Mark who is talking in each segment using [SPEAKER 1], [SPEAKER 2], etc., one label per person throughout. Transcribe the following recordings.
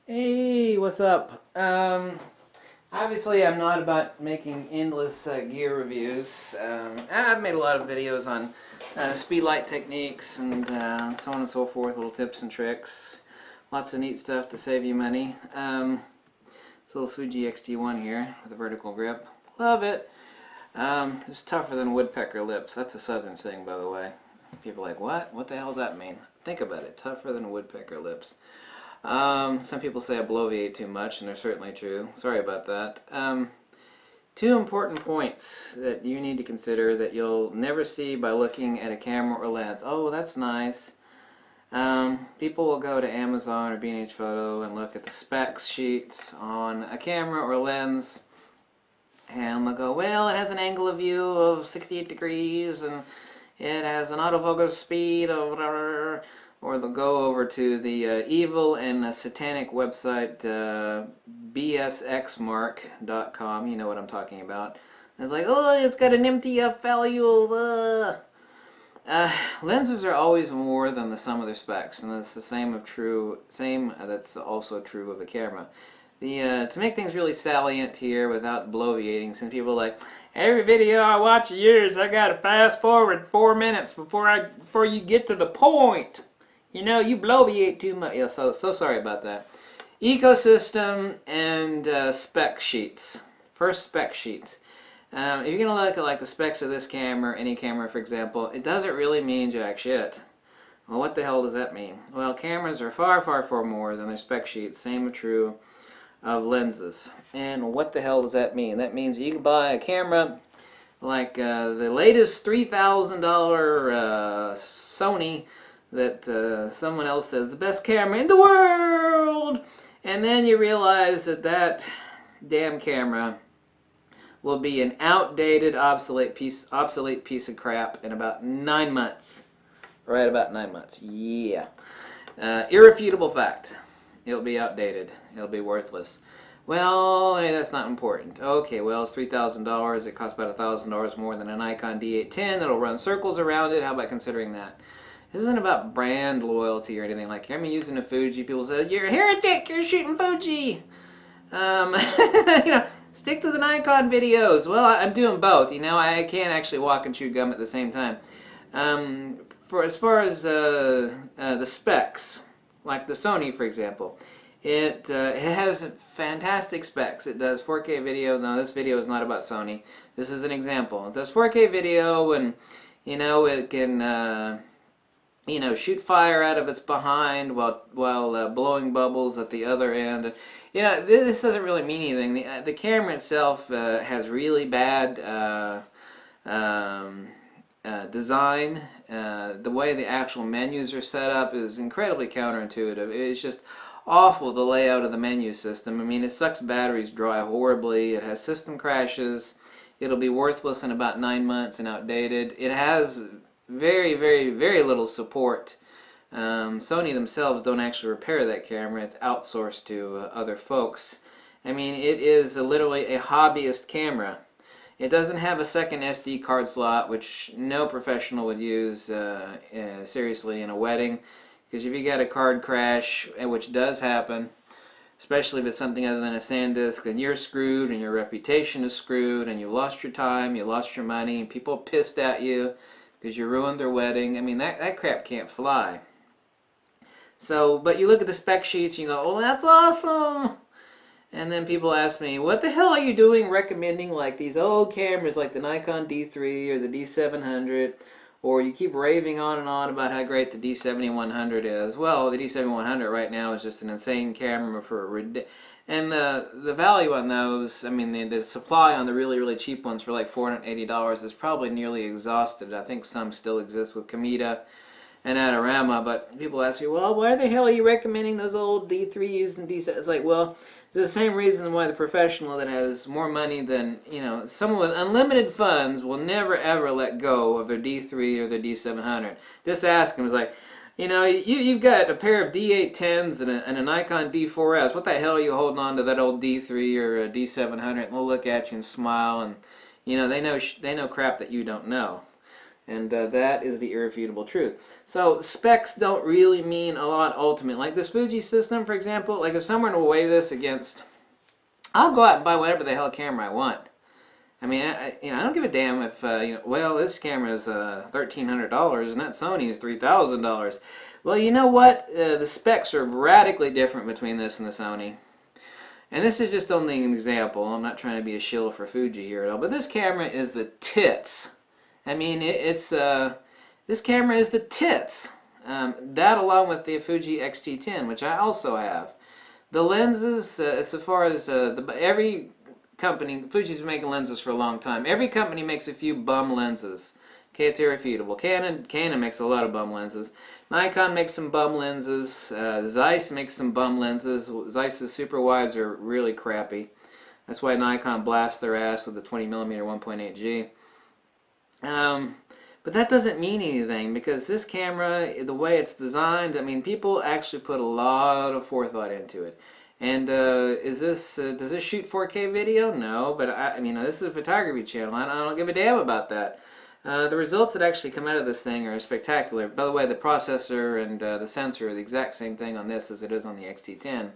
[SPEAKER 1] Hey, what's up? Obviously, I'm not about making endless gear reviews. I've made a lot of videos on speed light techniques and so on and so forth, little tips and tricks. Lots of neat stuff to save you money. This little Fuji X-T1 here with a vertical grip. Love it. It's tougher than woodpecker lips. That's a southern saying, by the way. People are like, what? What the hell does that mean? Think about it. Tougher than woodpecker lips. Some people say I bloviate too much, and they're certainly true. Sorry about that. Two important points that you need to consider that you'll never see by looking at a camera or lens. Oh, that's nice. People will go to Amazon or B&H Photo and look at the specs sheets on a camera or lens, and they'll go, well, it has an angle of view of 68 degrees, and it has an autofocus speed of whatever. Or they'll go over to the evil and satanic website, bsxmark.com. You know what I'm talking about. It's like, oh, it's got an MTF value. Lenses are always more than the sum of their specs, and that's the that's also true of a camera. To make things really salient here without bloviating, since people are like, every video I watch of yours, I gotta fast forward 4 minutes before you get to the point. You know, you bloviate too much. Yeah, so sorry about that. Ecosystem and spec sheets. First, spec sheets. If you're gonna look at like the specs of this camera, any camera for example, it doesn't really mean jack shit. Well, what the hell does that mean? Well, cameras are far, far, far more than their spec sheets. Same true of lenses. And what the hell does that mean? That means you can buy a camera like the latest $3,000 Sony that someone else says the best camera in the world, and then you realize that damn camera will be an outdated, obsolete piece of crap in about 9 months. Right about 9 months. Yeah. Irrefutable fact. It'll be outdated. It'll be worthless. Well, hey, that's not important. Okay, well, it's $3,000. It costs about $1,000 more than a Nikon D810. It'll run circles around it. How about considering that? This isn't about brand loyalty or anything like that. I'm using a Fuji. People say, you're a heretic, you're shooting Fuji. You know, stick to the Nikon videos. Well, I'm doing both. You know, I can't actually walk and chew gum at the same time. As far as the specs, like the Sony, for example, it has fantastic specs. It does 4K video. Now, this video is not about Sony. This is an example. It does 4K video, and you know, it can shoot fire out of its behind while blowing bubbles at the other end. You know, this doesn't really mean anything. The camera itself has really bad design. The way the actual menus are set up is incredibly counterintuitive. It's just awful, the layout of the menu system. I mean, it sucks batteries dry horribly. It has system crashes. It'll be worthless in about 9 months and outdated. It has very, very, very little support. Sony themselves don't actually repair that camera. It's outsourced to other folks. I mean, it is literally a hobbyist camera. It doesn't have a second SD card slot, which no professional would use seriously in a wedding. Because if you got a card crash, which does happen, especially if it's something other than a SanDisk, then you're screwed and your reputation is screwed and you lost your time, you lost your money, and people are pissed at you because you ruined their wedding. I mean, that crap can't fly. So, but you look at the spec sheets, you go, oh, that's awesome. And then people ask me, what the hell are you doing recommending like these old cameras like the Nikon D3 or the D700? Or you keep raving on and on about how great the D7100 is. Well, the D7100 right now is just an insane camera for and the value on those, I mean, the supply on the really, really cheap ones for like $480 is probably nearly exhausted. I think some still exist with Kamita and Adorama, but people ask me, well, why the hell are you recommending those old D3s and D7s? It's like, well, it's the same reason why the professional that has more money than, you know, someone with unlimited funds will never ever let go of their D3 or their D700. Just ask them, it's like, you know, you've got a pair of D810s and a Nikon D4S. What the hell are you holding on to that old D3 or a D700? And they'll look at you and smile, and you know they know crap that you don't know. And that is the irrefutable truth. So specs don't really mean a lot ultimately. Like this Fuji system, for example, like if someone will weigh this against, I'll go out and buy whatever the hell camera I want. I mean, I don't give a damn if, well, this camera is $1,300 and that Sony is $3,000. Well, you know what? The specs are radically different between this and the Sony. And this is just only an example. I'm not trying to be a shill for Fuji here at all. But this camera is the tits. I mean, this camera is the tits. That along with the Fuji X-T10, which I also have. The lenses, as far as every company, Fuji's been making lenses for a long time. Every company makes a few bum lenses. Okay, it's irrefutable. Canon makes a lot of bum lenses. Nikon makes some bum lenses. Zeiss makes some bum lenses. Zeiss's super wides are really crappy. That's why Nikon blasts their ass with the 20mm 1.8G. But that doesn't mean anything, because this camera, the way it's designed, I mean, people actually put a lot of forethought into it. And does this shoot 4K video? No, but I mean, this is a photography channel. I don't give a damn about that. The results that actually come out of this thing are spectacular. By the way, the processor and the sensor are the exact same thing on this as it is on the X-T10.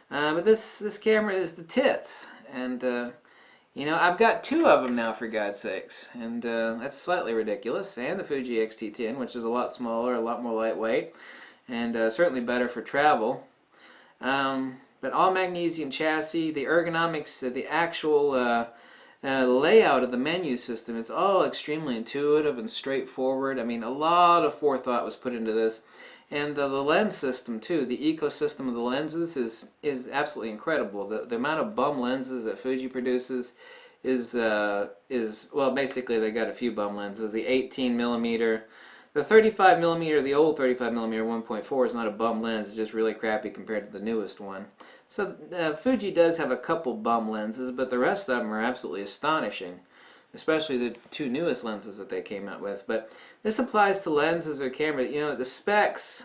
[SPEAKER 1] But this camera is the tits, and you know, I've got two of them now, for God's sakes, and that's slightly ridiculous. And the Fuji X-T10, which is a lot smaller, a lot more lightweight, and certainly better for travel. But all magnesium chassis, the ergonomics, the actual layout of the menu system, it's all extremely intuitive and straightforward. I mean, a lot of forethought was put into this. And the lens system too, the ecosystem of the lenses is absolutely incredible. The amount of bum lenses that Fuji produces is well, basically they got a few bum lenses. The 18mm, the 35mm, the old 35mm 1.4 is not a bum lens. It's just really crappy compared to the newest one. So Fuji does have a couple bum lenses, but the rest of them are absolutely astonishing, especially the two newest lenses that they came out with. But this applies to lenses or cameras. You know, the specs,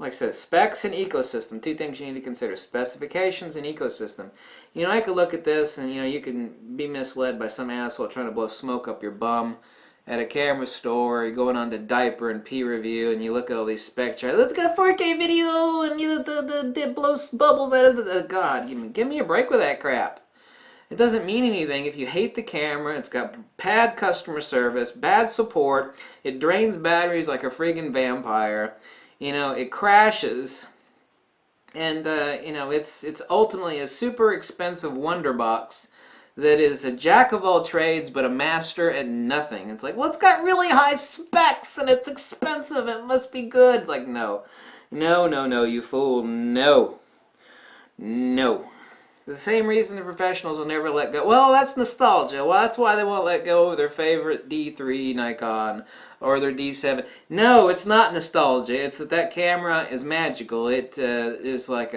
[SPEAKER 1] like I said, specs and ecosystem, two things you need to consider: specifications and ecosystem. You know, I could look at this and, you know, you can be misled by some asshole trying to blow smoke up your bum at a camera store. You're going on to Diaper and P Review, and you look at all these spec charts. Let's get 4K video, and it blows bubbles out of the God. Give me a break with that crap. It doesn't mean anything if you hate the camera. It's got bad customer service, bad support. It drains batteries like a friggin' vampire. You know, it crashes. And, you know, it's ultimately a super expensive wonder box that is a jack of all trades but a master at nothing. It's like, well, it's got really high specs and it's expensive. It must be good. It's like, no. No, no, no, you fool. No. No. The same reason the professionals will never let go. Well, that's nostalgia. Well, that's why they won't let go of their favorite D3 Nikon or their D7. No, it's not nostalgia. It's that camera is magical. It is like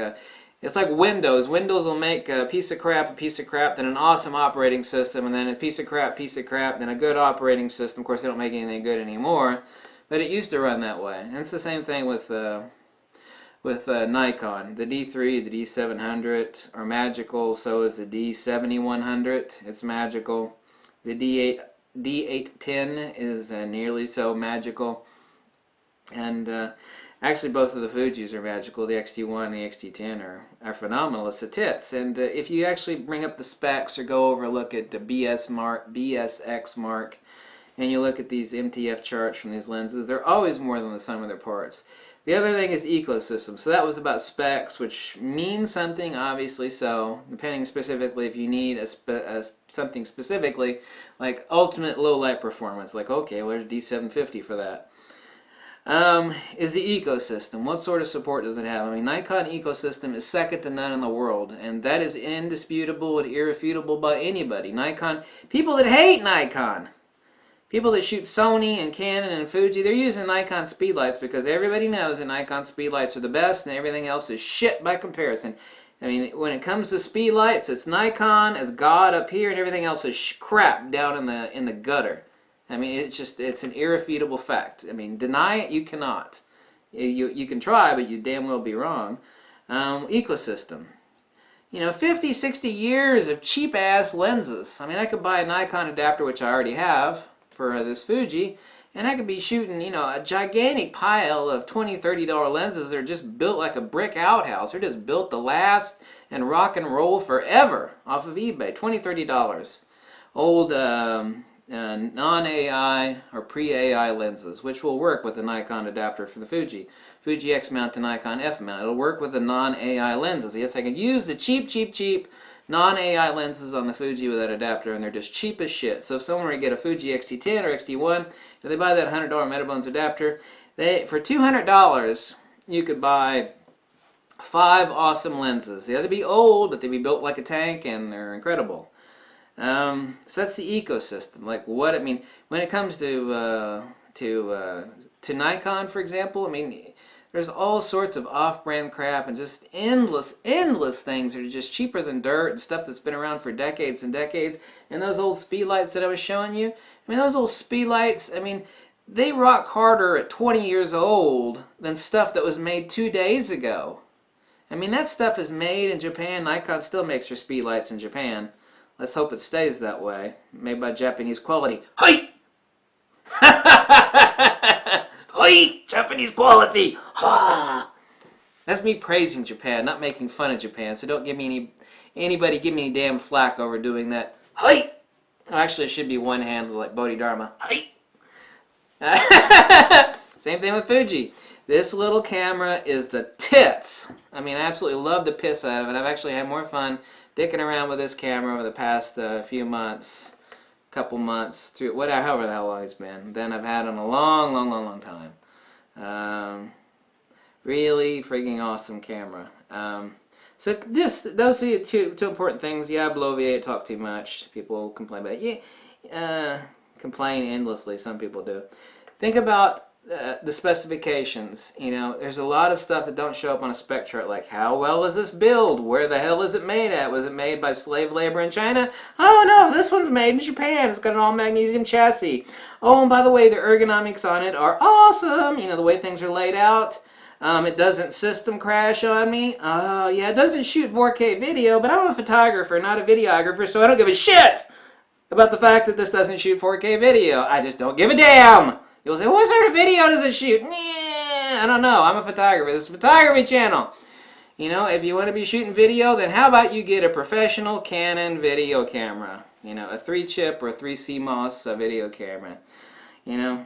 [SPEAKER 1] it's like Windows. Windows will make a piece of crap, then an awesome operating system, and then a piece of crap, then a good operating system. Of course, they don't make anything good anymore, but it used to run that way. And it's the same thing with Nikon. The D3, the D700 are magical. So is the D7100. It's magical. The D810 is nearly so magical. And actually, both of the Fujis are magical. The X-T1 and the X-T10 are phenomenal. It's the tits. And if you actually bring up the specs or go over look at the BSX mark, and you look at these MTF charts from these lenses, they're always more than the sum of their parts. The other thing is ecosystem. So that was about specs, which means something, obviously so, depending specifically if you need something specifically, like ultimate low light performance. Like, okay, well, there's D750 for that. Is the ecosystem. What sort of support does it have? I mean, Nikon ecosystem is second to none in the world, and that is indisputable and irrefutable by anybody. Nikon, people that hate Nikon, people that shoot Sony and Canon and Fuji, they're using Nikon speedlights because everybody knows that Nikon speedlights are the best and everything else is shit by comparison. I mean, when it comes to speedlights, it's Nikon as God up here and everything else is crap down in the gutter. I mean, it's an irrefutable fact. I mean, deny it, you cannot. You can try, but you damn well be wrong. Ecosystem. You know, 50, 60 years of cheap-ass lenses. I mean, I could buy a Nikon adapter, which I already have, for this Fuji, And I could be shooting, you know, a gigantic pile of $20, $30 lenses that are just built like a brick outhouse. They're just built to last and rock and roll forever off of eBay. $20, $30. Old non-AI or pre-AI lenses, which will work with the Nikon adapter for the Fuji. Fuji X mount to Nikon F mount. It'll work with the non-AI lenses. Yes, I can use the cheap non-AI lenses on the Fuji with that adapter, and they're just cheap as shit. So if someone were to get a Fuji X-T10 or X-T1, if they buy that $100 Metabones adapter, for $200 you could buy 5 awesome lenses. They have to be old, but they be built like a tank, and they're incredible. So that's the ecosystem. Like what I mean when it comes to Nikon, for example. I mean, there's all sorts of off-brand crap and just endless things that are just cheaper than dirt and stuff that's been around for decades and decades. And those old speed lights that I was showing you, I mean, those old speed lights, I mean, they rock harder at 20 years old than stuff that was made 2 days ago. I mean, that stuff is made in Japan. Nikon still makes their speed lights in Japan. Let's hope it stays that way. Made by Japanese quality. Hi! Hi! Japanese quality! Ha! That's me praising Japan, not making fun of Japan. So don't give me anybody give me any damn flack over doing that. Hi! Actually, it should be one-handed like Bodhidharma. Hi! Same thing with Fuji. This little camera is the tits. I mean, I absolutely love the piss out of it. I've actually had more fun dicking around with this camera over the past few months, couple months, through however the hell long it's been, than I've had in a long time. Really freaking awesome camera. So those are two important things. Yeah, bloviate, talk too much. People complain about it. Yeah, complain endlessly. Some people do. Think about the specifications. You know, there's a lot of stuff that don't show up on a spec chart, like how well is this build? Where the hell is it made at? Was it made by slave labor in China? Oh no, this one's made in Japan. It's got an all magnesium chassis. Oh, and by the way, the ergonomics on it are awesome. You know, the way things are laid out. It doesn't system crash on me. Yeah, it doesn't shoot 4K video, but I'm a photographer, not a videographer, so I don't give a shit about the fact that this doesn't shoot 4K video. I just don't give a damn. You'll say, what sort of video does it shoot? Nah, I don't know. I'm a photographer. This is a photography channel. You know, if you want to be shooting video, then how about you get a professional Canon video camera? You know, a 3-chip or 3 CMOS video camera. You know,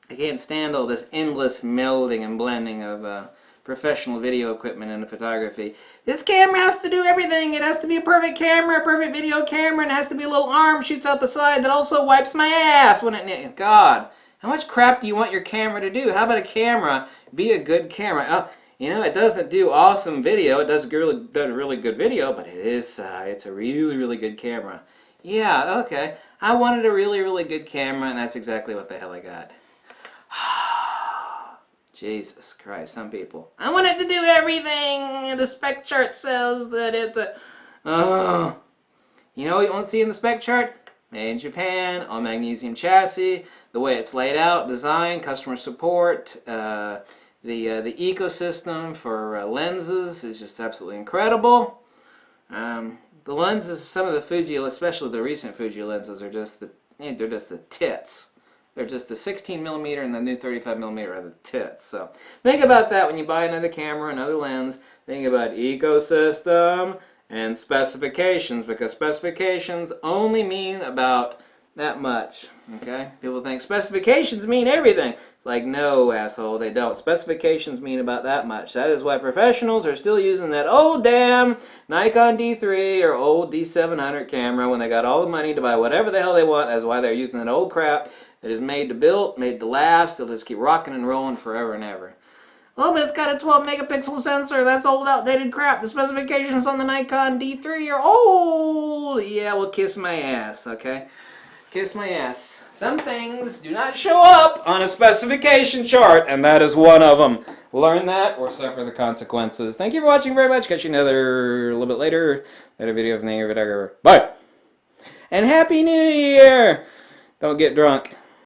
[SPEAKER 1] I can't stand all this endless melding and blending of professional video equipment into photography. This camera has to do everything. It has to be a perfect camera, a perfect video camera, and it has to be a little arm shoots out the side that also wipes my ass when it... God. How much crap do you want your camera to do? How about a camera be a good camera? You know, it doesn't do awesome video. It does really good video, but it's a really good camera. Yeah, okay. I wanted a really good camera, and that's exactly what the hell I got. Jesus Christ, some people. I want it to do everything. The spec chart says that it's a... You know what you won't see in the spec chart? Made in Japan, all magnesium chassis, the way it's laid out, design, customer support, the ecosystem for lenses is just absolutely incredible. The lenses, some of the Fuji, especially the recent Fuji lenses, are just they're just the tits. They're just the 16mm and the new 35mm are the tits. So think about that when you buy another camera, another lens. Think about ecosystem and specifications, because specifications only mean about that much. Okay? People think specifications mean everything. It's like, no, asshole, they don't. Specifications mean about that much. That is why professionals are still using that old damn Nikon D3 or old D700 camera when they got all the money to buy whatever the hell they want. That's why they're using that old crap that is made to build, made to last. They'll just keep rocking and rolling forever and ever. Oh, but it's got a 12 megapixel sensor. That's old, outdated crap. The specifications on the Nikon D3 are old. Yeah, well, kiss my ass, okay? Kiss my ass. Some things do not show up on a specification chart, and that is one of them. Learn that or suffer the consequences. Thank you for watching very much. Catch you another, a little bit later, another video of the Videographer. Bye! And Happy New Year! Don't get drunk.